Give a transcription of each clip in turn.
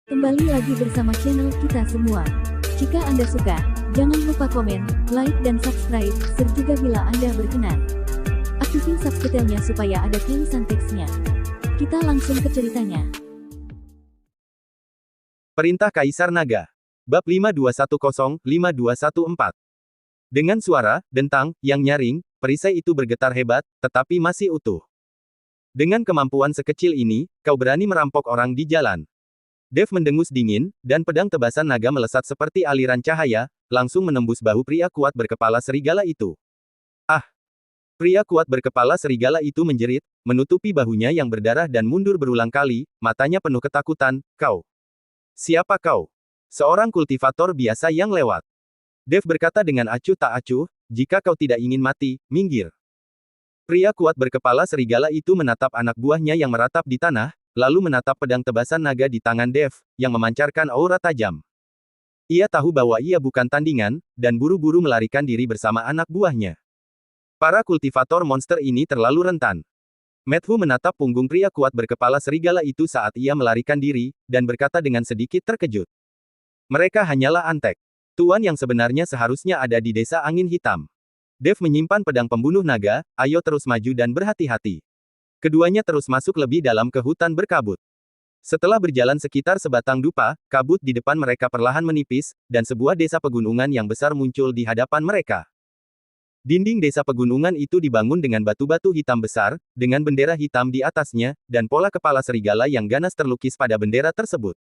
Kembali lagi bersama channel kita semua. Jika Anda suka, jangan lupa komen, like dan subscribe, serta bila Anda berkenan, aktifin subtitlenya supaya ada tulisan teksnya. Kita langsung ke ceritanya. Perintah Kaisar Naga. Bab 5210-5214. Dengan suara, dentang, yang nyaring, perisai itu bergetar hebat, tetapi masih utuh. Dengan kemampuan sekecil ini, kau berani merampok orang di jalan. Dev mendengus dingin, dan pedang tebasan naga melesat seperti aliran cahaya, langsung menembus bahu pria kuat berkepala serigala itu. Ah! Pria kuat berkepala serigala itu menjerit, menutupi bahunya yang berdarah dan mundur berulang kali, matanya penuh ketakutan. Kau! Siapa kau? Seorang kultivator biasa yang lewat. Dev berkata dengan acuh tak acuh, jika kau tidak ingin mati, minggir. Pria kuat berkepala serigala itu menatap anak buahnya yang meratap di tanah, lalu menatap pedang tebasan naga di tangan Dev, yang memancarkan aura tajam. Ia tahu bahwa ia bukan tandingan, dan buru-buru melarikan diri bersama anak buahnya. Para kultivator monster ini terlalu rentan. Matthew menatap punggung pria kuat berkepala serigala itu saat ia melarikan diri, dan berkata dengan sedikit terkejut. Mereka hanyalah antek. Tuan yang sebenarnya seharusnya ada di desa angin hitam. Dev menyimpan pedang pembunuh naga, ayo terus maju dan berhati-hati. Keduanya terus masuk lebih dalam ke hutan berkabut. Setelah berjalan sekitar sebatang dupa, kabut di depan mereka perlahan menipis, dan sebuah desa pegunungan yang besar muncul di hadapan mereka. Dinding desa pegunungan itu dibangun dengan batu-batu hitam besar, dengan bendera hitam di atasnya, dan pola kepala serigala yang ganas terlukis pada bendera tersebut.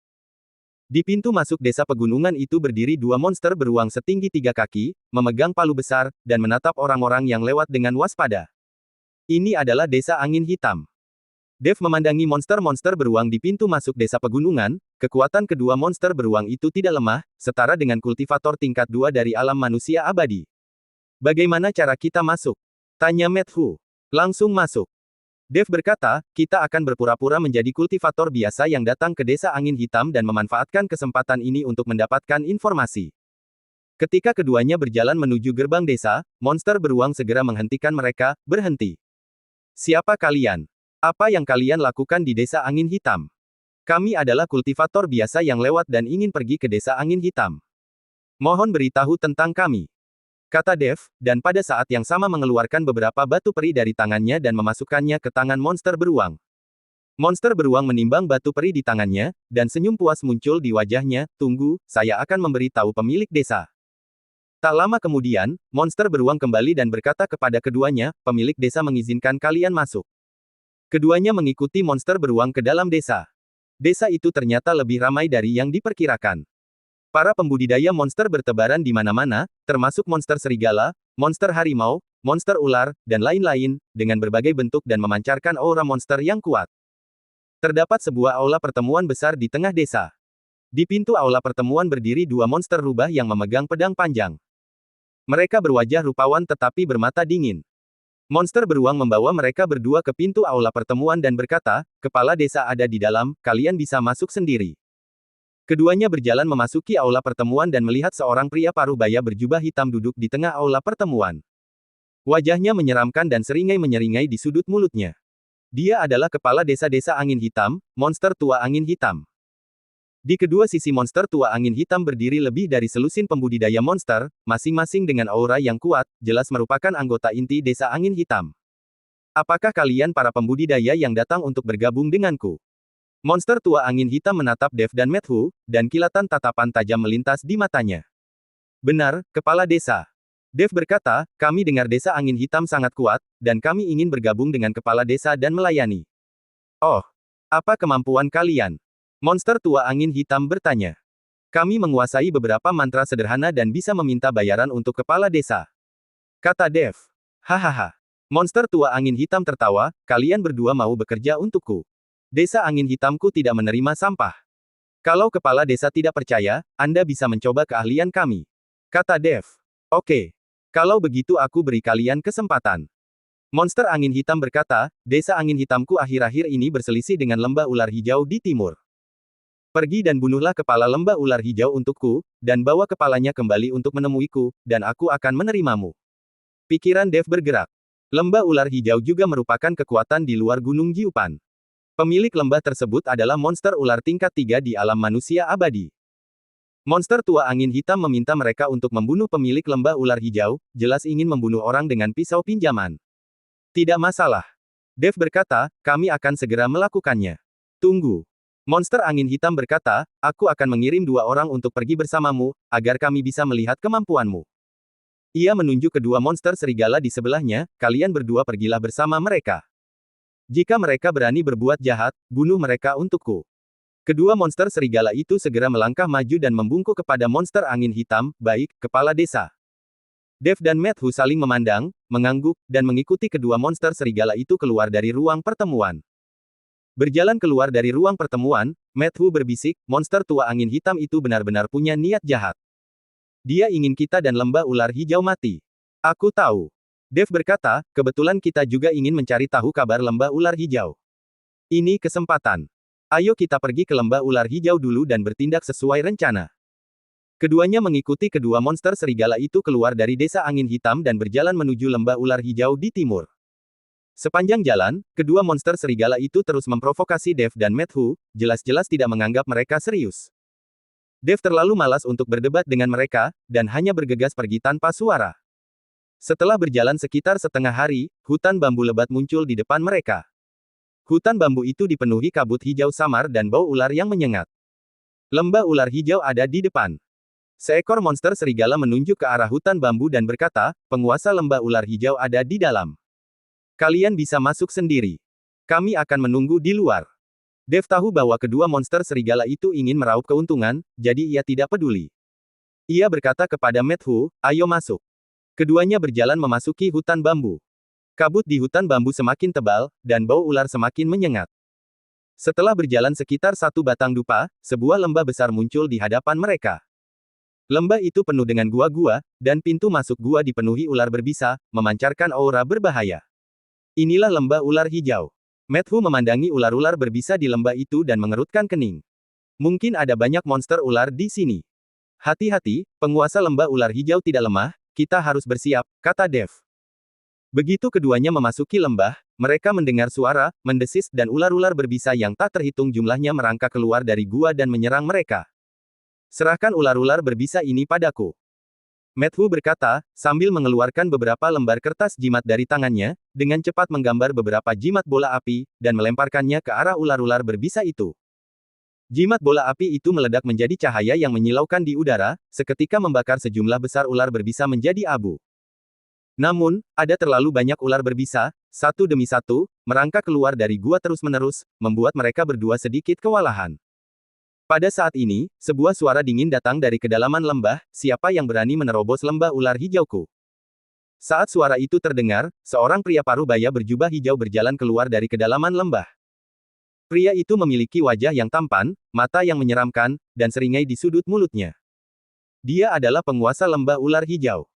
Di pintu masuk desa pegunungan itu berdiri dua monster beruang setinggi 3 kaki, memegang palu besar, dan menatap orang-orang yang lewat dengan waspada. Ini adalah desa angin hitam. Dev memandangi monster-monster beruang di pintu masuk desa pegunungan, kekuatan kedua monster beruang itu tidak lemah, setara dengan kultivator tingkat 2 dari alam manusia abadi. Bagaimana cara kita masuk? Tanya Matthew. Langsung masuk. Dev berkata, kita akan berpura-pura menjadi kultivator biasa yang datang ke desa angin hitam dan memanfaatkan kesempatan ini untuk mendapatkan informasi. Ketika keduanya berjalan menuju gerbang desa, monster beruang segera menghentikan mereka, berhenti. Siapa kalian? Apa yang kalian lakukan di desa angin hitam? Kami adalah kultivator biasa yang lewat dan ingin pergi ke desa angin hitam. Mohon beritahu tentang kami. Kata Dev, dan pada saat yang sama mengeluarkan beberapa batu peri dari tangannya dan memasukkannya ke tangan monster beruang. Monster beruang menimbang batu peri di tangannya, dan senyum puas muncul di wajahnya. Tunggu, saya akan memberitahu pemilik desa. Tak lama kemudian, monster beruang kembali dan berkata kepada keduanya, pemilik desa mengizinkan kalian masuk. Keduanya mengikuti monster beruang ke dalam desa. Desa itu ternyata lebih ramai dari yang diperkirakan. Para pembudidaya monster bertebaran di mana-mana, termasuk monster serigala, monster harimau, monster ular, dan lain-lain, dengan berbagai bentuk dan memancarkan aura monster yang kuat. Terdapat sebuah aula pertemuan besar di tengah desa. Di pintu aula pertemuan berdiri dua monster rubah yang memegang pedang panjang. Mereka berwajah rupawan tetapi bermata dingin. Monster beruang membawa mereka berdua ke pintu aula pertemuan dan berkata, kepala desa ada di dalam, kalian bisa masuk sendiri. Keduanya berjalan memasuki aula pertemuan dan melihat seorang pria paruh baya berjubah hitam duduk di tengah aula pertemuan. Wajahnya menyeramkan dan seringai-menyeringai di sudut mulutnya. Dia adalah kepala desa-desa angin hitam, monster tua angin hitam. Di kedua sisi monster tua angin hitam berdiri lebih dari selusin pembudidaya monster, masing-masing dengan aura yang kuat, jelas merupakan anggota inti desa angin hitam. Apakah kalian para pembudidaya yang datang untuk bergabung denganku? Monster tua angin hitam menatap Dev dan Matthew, dan kilatan tatapan tajam melintas di matanya. Benar, kepala desa. Dev berkata, kami dengar desa angin hitam sangat kuat, dan kami ingin bergabung dengan kepala desa dan melayani. Oh, apa kemampuan kalian? Monster tua angin hitam bertanya. Kami menguasai beberapa mantra sederhana dan bisa meminta bayaran untuk kepala desa. Kata Dev. Hahaha. Monster tua angin hitam tertawa, kalian berdua mau bekerja untukku. Desa angin hitamku tidak menerima sampah. Kalau kepala desa tidak percaya, Anda bisa mencoba keahlian kami. Kata Dev. Oke. Kalau begitu aku beri kalian kesempatan. Monster angin hitam berkata, desa angin hitamku akhir-akhir ini berselisih dengan lembah ular hijau di timur. Pergi dan bunuhlah kepala lembah ular hijau untukku, dan bawa kepalanya kembali untuk menemuiku, dan aku akan menerimamu. Pikiran Dev bergerak. Lembah ular hijau juga merupakan kekuatan di luar Gunung Jiupan. Pemilik lembah tersebut adalah monster ular tingkat 3 di alam manusia abadi. Monster tua angin hitam meminta mereka untuk membunuh pemilik lembah ular hijau, jelas ingin membunuh orang dengan pisau pinjaman. Tidak masalah. Dev berkata, kami akan segera melakukannya. Tunggu. Monster angin hitam berkata, aku akan mengirim 2 orang untuk pergi bersamamu, agar kami bisa melihat kemampuanmu. Ia menunjuk kedua monster serigala di sebelahnya, kalian berdua pergilah bersama mereka. Jika mereka berani berbuat jahat, bunuh mereka untukku. Kedua monster serigala itu segera melangkah maju dan membungkuk kepada monster angin hitam, baik, kepala desa. Dev dan Matthew saling memandang, mengangguk, dan mengikuti kedua monster serigala itu keluar dari ruang pertemuan. Berjalan keluar dari ruang pertemuan, Matthew berbisik, monster tua angin hitam itu benar-benar punya niat jahat. Dia ingin kita dan lembah ular hijau mati. Aku tahu. Dev berkata, kebetulan kita juga ingin mencari tahu kabar lembah ular hijau. Ini kesempatan. Ayo kita pergi ke lembah ular hijau dulu dan bertindak sesuai rencana. Keduanya mengikuti kedua monster serigala itu keluar dari desa angin hitam dan berjalan menuju lembah ular hijau di timur. Sepanjang jalan, kedua monster serigala itu terus memprovokasi Dev dan Matthew, jelas-jelas tidak menganggap mereka serius. Dev terlalu malas untuk berdebat dengan mereka, dan hanya bergegas pergi tanpa suara. Setelah berjalan sekitar setengah hari, hutan bambu lebat muncul di depan mereka. Hutan bambu itu dipenuhi kabut hijau samar dan bau ular yang menyengat. Lembah ular hijau ada di depan. Seekor monster serigala menunjuk ke arah hutan bambu dan berkata, penguasa lembah ular hijau ada di dalam. Kalian bisa masuk sendiri. Kami akan menunggu di luar. Dev tahu bahwa kedua monster serigala itu ingin meraup keuntungan, jadi ia tidak peduli. Ia berkata kepada Matthew, ayo masuk. Keduanya berjalan memasuki hutan bambu. Kabut di hutan bambu semakin tebal, dan bau ular semakin menyengat. Setelah berjalan sekitar 1 batang dupa, sebuah lembah besar muncul di hadapan mereka. Lembah itu penuh dengan gua-gua, dan pintu masuk gua dipenuhi ular berbisa, memancarkan aura berbahaya. Inilah lembah ular hijau. Matthew memandangi ular-ular berbisa di lembah itu dan mengerutkan kening. Mungkin ada banyak monster ular di sini. Hati-hati, penguasa lembah ular hijau tidak lemah, kita harus bersiap, kata Dev. Begitu keduanya memasuki lembah, mereka mendengar suara, mendesis dan ular-ular berbisa yang tak terhitung jumlahnya merangkak keluar dari gua dan menyerang mereka. Serahkan ular-ular berbisa ini padaku. Matthew berkata, sambil mengeluarkan beberapa lembar kertas jimat dari tangannya, dengan cepat menggambar beberapa jimat bola api, dan melemparkannya ke arah ular-ular berbisa itu. Jimat bola api itu meledak menjadi cahaya yang menyilaukan di udara, seketika membakar sejumlah besar ular berbisa menjadi abu. Namun, ada terlalu banyak ular berbisa, satu demi satu, merangkak keluar dari gua terus-menerus, membuat mereka berdua sedikit kewalahan. Pada saat ini, sebuah suara dingin datang dari kedalaman lembah, siapa yang berani menerobos lembah ular hijauku? Saat suara itu terdengar, seorang pria parubaya berjubah hijau berjalan keluar dari kedalaman lembah. Pria itu memiliki wajah yang tampan, mata yang menyeramkan, dan seringai di sudut mulutnya. Dia adalah penguasa lembah ular hijau.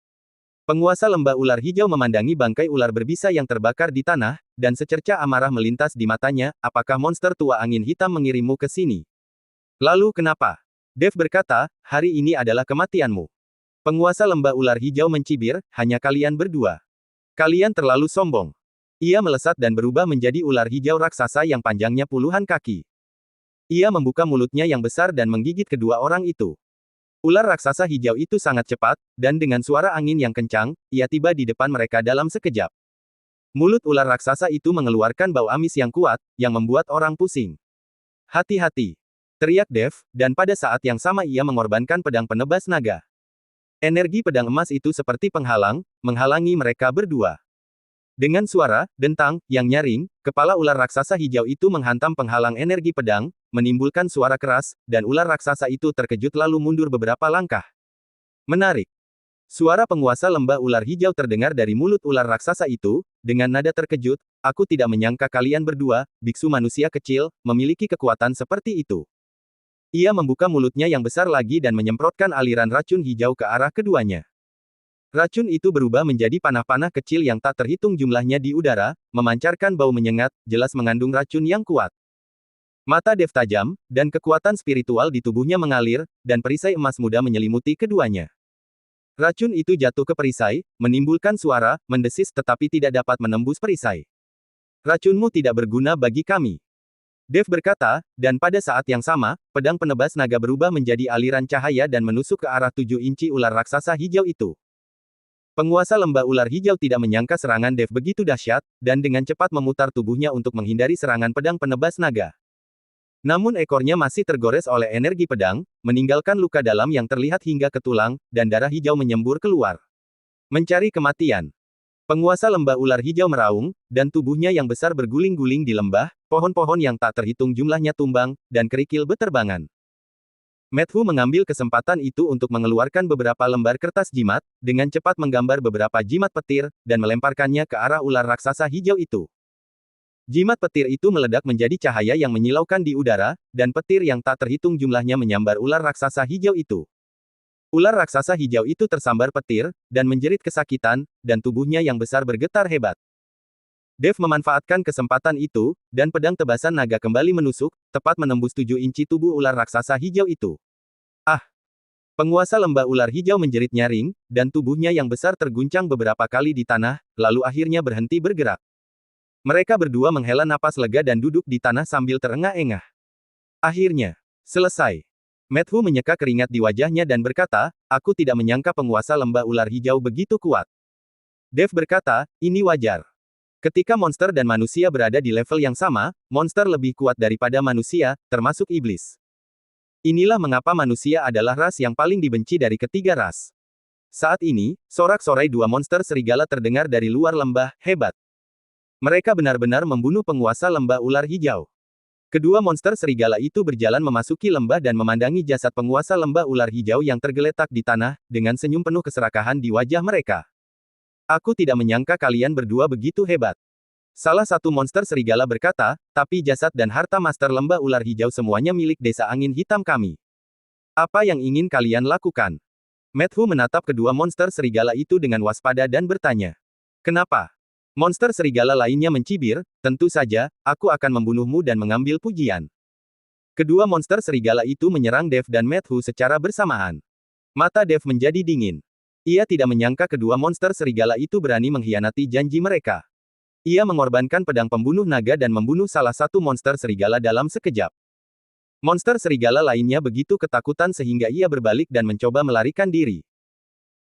Penguasa lembah ular hijau memandangi bangkai ular berbisa yang terbakar di tanah, dan secerca amarah melintas di matanya, apakah monster tua angin hitam mengirimmu ke sini? Lalu kenapa? Dev berkata, hari ini adalah kematianmu. Penguasa lembah ular hijau mencibir, hanya kalian berdua. Kalian terlalu sombong. Ia melesat dan berubah menjadi ular hijau raksasa yang panjangnya puluhan kaki. Ia membuka mulutnya yang besar dan menggigit kedua orang itu. Ular raksasa hijau itu sangat cepat, dan dengan suara angin yang kencang, ia tiba di depan mereka dalam sekejap. Mulut ular raksasa itu mengeluarkan bau amis yang kuat, yang membuat orang pusing. Hati-hati! Teriak Dev, dan pada saat yang sama ia mengorbankan pedang penebas naga. Energi pedang emas itu seperti penghalang, menghalangi mereka berdua. Dengan suara, dentang, yang nyaring, kepala ular raksasa hijau itu menghantam penghalang energi pedang, menimbulkan suara keras, dan ular raksasa itu terkejut lalu mundur beberapa langkah. Menarik. Suara penguasa lembah ular hijau terdengar dari mulut ular raksasa itu, dengan nada terkejut, aku tidak menyangka kalian berdua, biksu manusia kecil, memiliki kekuatan seperti itu. Ia membuka mulutnya yang besar lagi dan menyemprotkan aliran racun hijau ke arah keduanya. Racun itu berubah menjadi panah-panah kecil yang tak terhitung jumlahnya di udara, memancarkan bau menyengat, jelas mengandung racun yang kuat. Mata Dev tajam, dan kekuatan spiritual di tubuhnya mengalir, dan perisai emas muda menyelimuti keduanya. Racun itu jatuh ke perisai, menimbulkan suara, mendesis tetapi tidak dapat menembus perisai. Racunmu tidak berguna bagi kami. Dev berkata, dan pada saat yang sama, pedang penebas naga berubah menjadi aliran cahaya dan menusuk ke arah 7 inci ular raksasa hijau itu. Penguasa lembah ular hijau tidak menyangka serangan Dev begitu dahsyat, dan dengan cepat memutar tubuhnya untuk menghindari serangan pedang penebas naga. Namun ekornya masih tergores oleh energi pedang, meninggalkan luka dalam yang terlihat hingga ke tulang, dan darah hijau menyembur keluar. Mencari kematian. Penguasa lembah ular hijau meraung, dan tubuhnya yang besar berguling-guling di lembah, pohon-pohon yang tak terhitung jumlahnya tumbang, dan kerikil beterbangan. Matthew mengambil kesempatan itu untuk mengeluarkan beberapa lembar kertas jimat, dengan cepat menggambar beberapa jimat petir, dan melemparkannya ke arah ular raksasa hijau itu. Jimat petir itu meledak menjadi cahaya yang menyilaukan di udara, dan petir yang tak terhitung jumlahnya menyambar ular raksasa hijau itu. Ular raksasa hijau itu tersambar petir, dan menjerit kesakitan, dan tubuhnya yang besar bergetar hebat. Dev memanfaatkan kesempatan itu, dan pedang tebasan naga kembali menusuk, tepat menembus 7 inci tubuh ular raksasa hijau itu. Ah! Penguasa lembah ular hijau menjerit nyaring, dan tubuhnya yang besar terguncang beberapa kali di tanah, lalu akhirnya berhenti bergerak. Mereka berdua menghela napas lega dan duduk di tanah sambil terengah-engah. Akhirnya, selesai. Matthew menyeka keringat di wajahnya dan berkata, aku tidak menyangka penguasa lembah ular hijau begitu kuat. Dev berkata, ini wajar. Ketika monster dan manusia berada di level yang sama, monster lebih kuat daripada manusia, termasuk iblis. Inilah mengapa manusia adalah ras yang paling dibenci dari ketiga ras. Saat ini, sorak-sorai dua monster serigala terdengar dari luar lembah, hebat. Mereka benar-benar membunuh penguasa lembah ular hijau. Kedua monster serigala itu berjalan memasuki lembah dan memandangi jasad penguasa lembah ular hijau yang tergeletak di tanah, dengan senyum penuh keserakahan di wajah mereka. Aku tidak menyangka kalian berdua begitu hebat. Salah satu monster serigala berkata, tapi jasad dan harta master lembah ular hijau semuanya milik desa angin hitam kami. Apa yang ingin kalian lakukan? Matthew menatap kedua monster serigala itu dengan waspada dan bertanya. Kenapa? Monster serigala lainnya mencibir, tentu saja, aku akan membunuhmu dan mengambil pujian. Kedua monster serigala itu menyerang Dev dan Matthew secara bersamaan. Mata Dev menjadi dingin. Ia tidak menyangka kedua monster serigala itu berani mengkhianati janji mereka. Ia mengorbankan pedang pembunuh naga dan membunuh salah satu monster serigala dalam sekejap. Monster serigala lainnya begitu ketakutan sehingga ia berbalik dan mencoba melarikan diri.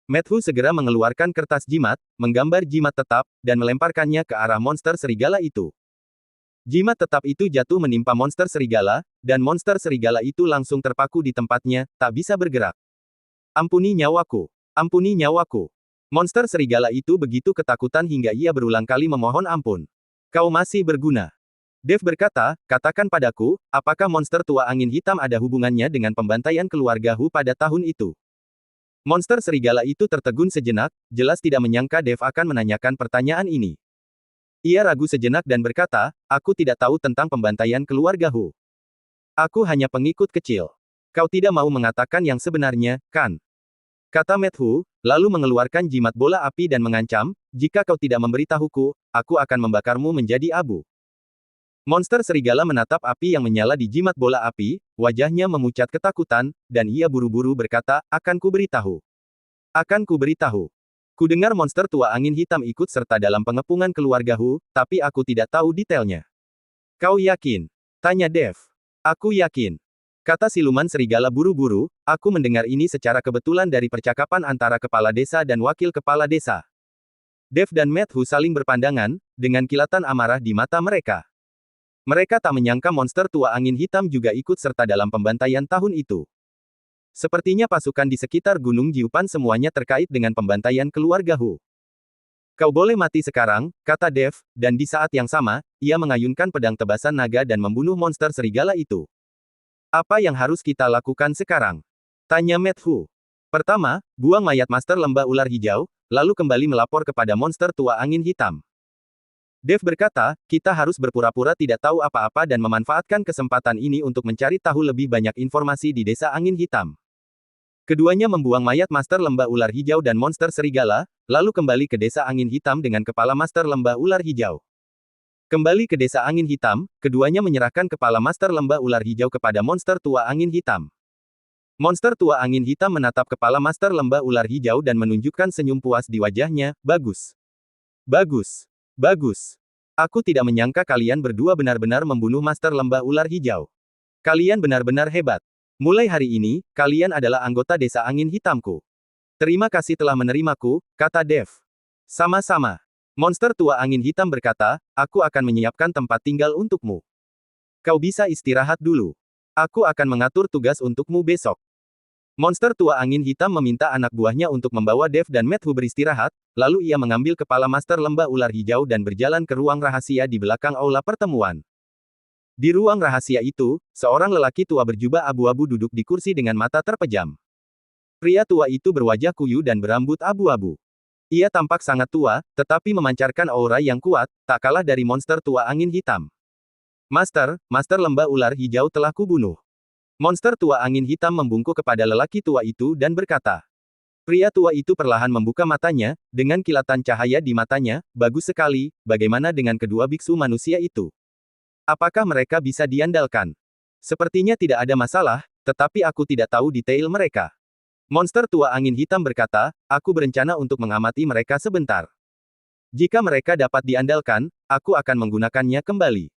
Matthew segera mengeluarkan kertas jimat, menggambar jimat tetap, dan melemparkannya ke arah monster serigala itu. Jimat tetap itu jatuh menimpa monster serigala, dan monster serigala itu langsung terpaku di tempatnya, tak bisa bergerak. Ampuni nyawaku! Ampuni nyawaku! Monster serigala itu begitu ketakutan hingga ia berulang kali memohon ampun. Kau masih berguna. Dev berkata, katakan padaku, apakah monster tua angin hitam ada hubungannya dengan pembantaian keluarga Hu pada tahun itu? Monster serigala itu tertegun sejenak, jelas tidak menyangka Dev akan menanyakan pertanyaan ini. Ia ragu sejenak dan berkata, aku tidak tahu tentang pembantaian keluarga Hu. Aku hanya pengikut kecil. Kau tidak mau mengatakan yang sebenarnya, kan? Kata Matthew, lalu mengeluarkan jimat bola api dan mengancam, jika kau tidak memberitahuku, aku akan membakarmu menjadi abu. Monster serigala menatap api yang menyala di jimat bola api, wajahnya memucat ketakutan, dan ia buru-buru berkata, akan kuberitahu. Akan kuberitahu. Kudengar monster tua angin hitam ikut serta dalam pengepungan keluarga Hu, tapi aku tidak tahu detailnya. Kau yakin? Tanya Dev. Aku yakin. Kata siluman serigala buru-buru, aku mendengar ini secara kebetulan dari percakapan antara kepala desa dan wakil kepala desa. Dev dan Matthew saling berpandangan, dengan kilatan amarah di mata mereka. Mereka tak menyangka monster tua angin hitam juga ikut serta dalam pembantaian tahun itu. Sepertinya pasukan di sekitar Gunung Jiupan semuanya terkait dengan pembantaian keluarga Hu. Kau boleh mati sekarang, kata Dev, dan di saat yang sama, ia mengayunkan pedang tebasan naga dan membunuh monster serigala itu. Apa yang harus kita lakukan sekarang? Tanya Matthew. Pertama, buang mayat master lembah ular hijau, lalu kembali melapor kepada monster tua angin hitam. Dev berkata, kita harus berpura-pura tidak tahu apa-apa dan memanfaatkan kesempatan ini untuk mencari tahu lebih banyak informasi di desa angin hitam. Keduanya membuang mayat master lembah ular hijau dan monster serigala, lalu kembali ke desa angin hitam dengan kepala master lembah ular hijau. Kembali ke desa angin hitam, keduanya menyerahkan kepala master lembah ular hijau kepada monster tua angin hitam. Monster tua angin hitam menatap kepala master lembah ular hijau dan menunjukkan senyum puas di wajahnya, bagus. Bagus. Bagus. Aku tidak menyangka kalian berdua benar-benar membunuh Master Lembah Ular Hijau. Kalian benar-benar hebat. Mulai hari ini, kalian adalah anggota Desa Angin Hitamku. Terima kasih telah menerimaku, kata Dev. Sama-sama. Monster tua angin hitam berkata, aku akan menyiapkan tempat tinggal untukmu. Kau bisa istirahat dulu. Aku akan mengatur tugas untukmu besok. Monster tua angin hitam meminta anak buahnya untuk membawa Dev dan Matthew beristirahat, lalu ia mengambil kepala Master Lembah Ular Hijau dan berjalan ke ruang rahasia di belakang aula pertemuan. Di ruang rahasia itu, seorang lelaki tua berjubah abu-abu duduk di kursi dengan mata terpejam. Pria tua itu berwajah kuyu dan berambut abu-abu. Ia tampak sangat tua, tetapi memancarkan aura yang kuat, tak kalah dari monster tua angin hitam. Master Lembah Ular Hijau telah kubunuh. Monster tua angin hitam membungkuk kepada lelaki tua itu dan berkata. Pria tua itu perlahan membuka matanya, dengan kilatan cahaya di matanya, bagus sekali, bagaimana dengan kedua biksu manusia itu? Apakah mereka bisa diandalkan? Sepertinya tidak ada masalah, tetapi aku tidak tahu detail mereka. Monster tua angin hitam berkata, aku berencana untuk mengamati mereka sebentar. Jika mereka dapat diandalkan, aku akan menggunakannya kembali.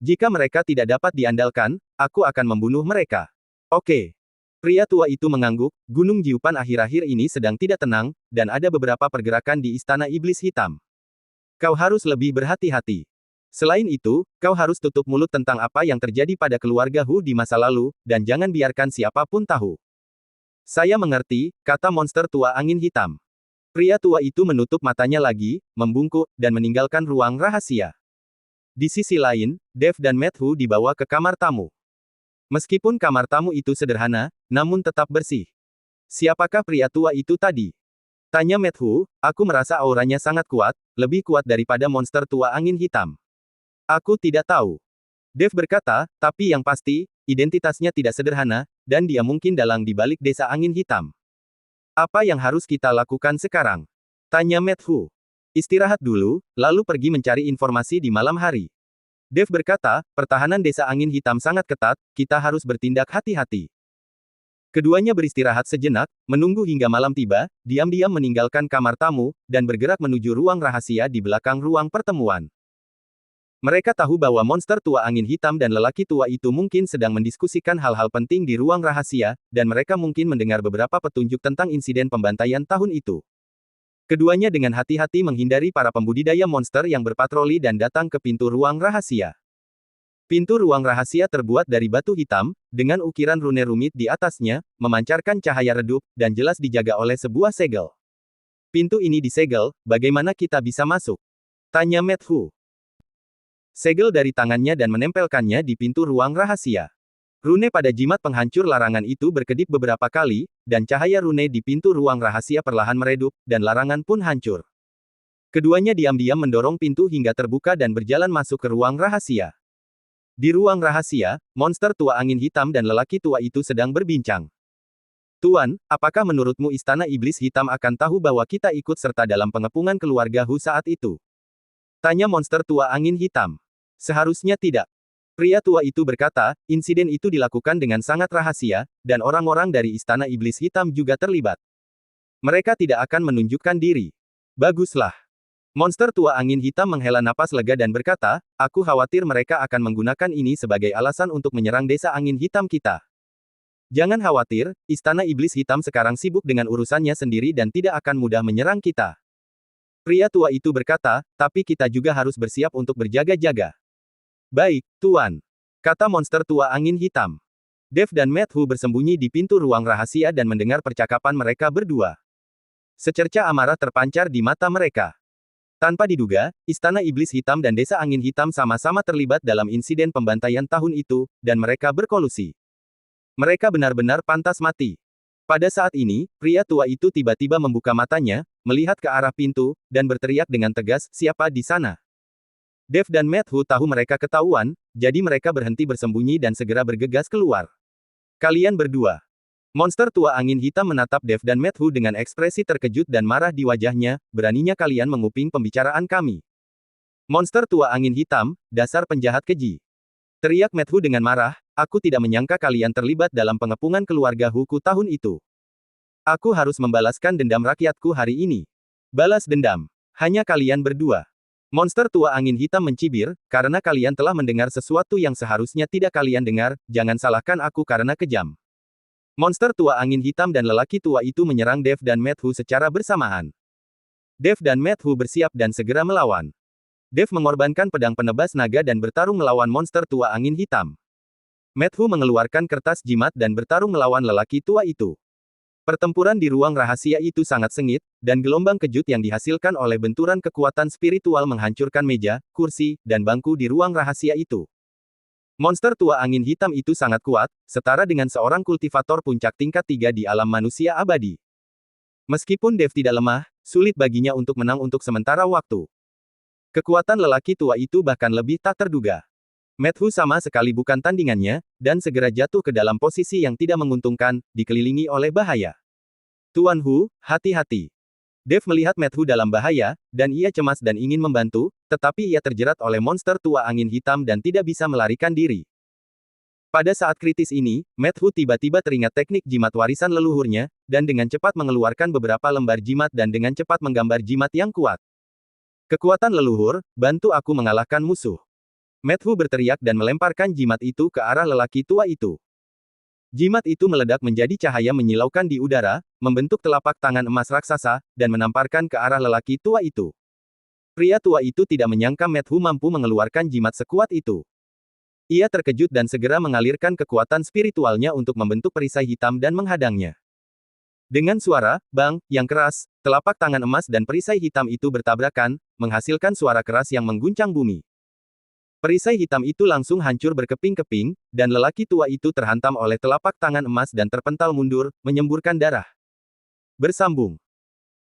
Jika mereka tidak dapat diandalkan, aku akan membunuh mereka. Oke. Pria tua itu mengangguk, Gunung Jiupan akhir-akhir ini sedang tidak tenang, dan ada beberapa pergerakan di Istana Iblis Hitam. Kau harus lebih berhati-hati. Selain itu, kau harus tutup mulut tentang apa yang terjadi pada keluarga Hu di masa lalu, dan jangan biarkan siapapun tahu. Saya mengerti, kata monster tua angin hitam. Pria tua itu menutup matanya lagi, membungkuk, dan meninggalkan ruang rahasia. Di sisi lain, Dev dan Matthew dibawa ke kamar tamu. Meskipun kamar tamu itu sederhana, namun tetap bersih. Siapakah pria tua itu tadi? Tanya Matthew, aku merasa auranya sangat kuat, lebih kuat daripada monster tua angin hitam. Aku tidak tahu. Dev berkata, tapi yang pasti, identitasnya tidak sederhana, dan dia mungkin dalang di balik desa angin hitam. Apa yang harus kita lakukan sekarang? Tanya Matthew. Istirahat dulu, lalu pergi mencari informasi di malam hari. Dev berkata, pertahanan desa angin hitam sangat ketat, kita harus bertindak hati-hati. Keduanya beristirahat sejenak, menunggu hingga malam tiba, diam-diam meninggalkan kamar tamu, dan bergerak menuju ruang rahasia di belakang ruang pertemuan. Mereka tahu bahwa monster tua angin hitam dan lelaki tua itu mungkin sedang mendiskusikan hal-hal penting di ruang rahasia, dan mereka mungkin mendengar beberapa petunjuk tentang insiden pembantaian tahun itu. Keduanya dengan hati-hati menghindari para pembudidaya monster yang berpatroli dan datang ke pintu ruang rahasia. Pintu ruang rahasia terbuat dari batu hitam, dengan ukiran rune rumit di atasnya, memancarkan cahaya redup, dan jelas dijaga oleh sebuah segel. Pintu ini disegel, bagaimana kita bisa masuk? Tanya Matthew. Segel dari tangannya dan menempelkannya di pintu ruang rahasia. Rune pada jimat penghancur larangan itu berkedip beberapa kali, dan cahaya rune di pintu ruang rahasia perlahan meredup, dan larangan pun hancur. Keduanya diam-diam mendorong pintu hingga terbuka dan berjalan masuk ke ruang rahasia. Di ruang rahasia, monster tua angin hitam dan lelaki tua itu sedang berbincang. Tuan, apakah menurutmu Istana Iblis Hitam akan tahu bahwa kita ikut serta dalam pengepungan keluarga Hu saat itu? Tanya monster tua angin hitam. Seharusnya tidak. Pria tua itu berkata, insiden itu dilakukan dengan sangat rahasia, dan orang-orang dari Istana Iblis Hitam juga terlibat. Mereka tidak akan menunjukkan diri. Baguslah. Monster tua angin hitam menghela napas lega dan berkata, aku khawatir mereka akan menggunakan ini sebagai alasan untuk menyerang desa angin hitam kita. Jangan khawatir, Istana Iblis Hitam sekarang sibuk dengan urusannya sendiri dan tidak akan mudah menyerang kita. Pria tua itu berkata, tapi kita juga harus bersiap untuk berjaga-jaga. Baik, Tuan. Kata monster tua angin hitam. Dev dan Matthew bersembunyi di pintu ruang rahasia dan mendengar percakapan mereka berdua. Secerca amarah terpancar di mata mereka. Tanpa diduga, Istana Iblis Hitam dan Desa Angin Hitam sama-sama terlibat dalam insiden pembantaian tahun itu, dan mereka berkolusi. Mereka benar-benar pantas mati. Pada saat ini, pria tua itu tiba-tiba membuka matanya, melihat ke arah pintu, dan berteriak dengan tegas, siapa di sana? Dev dan Matthew tahu mereka ketahuan, jadi mereka berhenti bersembunyi dan segera bergegas keluar. Kalian berdua. Monster tua angin hitam menatap Dev dan Matthew dengan ekspresi terkejut dan marah di wajahnya, beraninya kalian menguping pembicaraan kami. Monster tua angin hitam, dasar penjahat keji. Teriak Matthew dengan marah, aku tidak menyangka kalian terlibat dalam pengepungan keluarga Huku tahun itu. Aku harus membalaskan dendam rakyatku hari ini. Balas dendam. Hanya kalian berdua. Monster tua angin hitam mencibir, karena kalian telah mendengar sesuatu yang seharusnya tidak kalian dengar, jangan salahkan aku karena kejam. Monster tua angin hitam dan lelaki tua itu menyerang Dev dan Matthew secara bersamaan. Dev dan Matthew bersiap dan segera melawan. Dev mengorbankan pedang penebas naga dan bertarung melawan monster tua angin hitam. Matthew mengeluarkan kertas jimat dan bertarung melawan lelaki tua itu. Pertempuran di ruang rahasia itu sangat sengit, dan gelombang kejut yang dihasilkan oleh benturan kekuatan spiritual menghancurkan meja, kursi, dan bangku di ruang rahasia itu. Monster tua angin hitam itu sangat kuat, setara dengan seorang kultivator puncak tingkat 3 di alam manusia abadi. Meskipun Dev tidak lemah, sulit baginya untuk menang untuk sementara waktu. Kekuatan lelaki tua itu bahkan lebih tak terduga. Matthew sama sekali bukan tandingannya, dan segera jatuh ke dalam posisi yang tidak menguntungkan, dikelilingi oleh bahaya. Tuan Hu, hati-hati. Dev melihat Matthew dalam bahaya, dan ia cemas dan ingin membantu, tetapi ia terjerat oleh monster tua angin hitam dan tidak bisa melarikan diri. Pada saat kritis ini, Matthew tiba-tiba teringat teknik jimat warisan leluhurnya, dan dengan cepat mengeluarkan beberapa lembar jimat dan dengan cepat menggambar jimat yang kuat. Kekuatan leluhur, bantu aku mengalahkan musuh. Matthew berteriak dan melemparkan jimat itu ke arah lelaki tua itu. Jimat itu meledak menjadi cahaya menyilaukan di udara, membentuk telapak tangan emas raksasa, dan menamparkan ke arah lelaki tua itu. Pria tua itu tidak menyangka Matthew mampu mengeluarkan jimat sekuat itu. Ia terkejut dan segera mengalirkan kekuatan spiritualnya untuk membentuk perisai hitam dan menghadangnya. Dengan suara, bang, yang keras, telapak tangan emas dan perisai hitam itu bertabrakan, menghasilkan suara keras yang mengguncang bumi. Perisai hitam itu langsung hancur berkeping-keping, dan lelaki tua itu terhantam oleh telapak tangan emas dan terpental mundur, menyemburkan darah. Bersambung.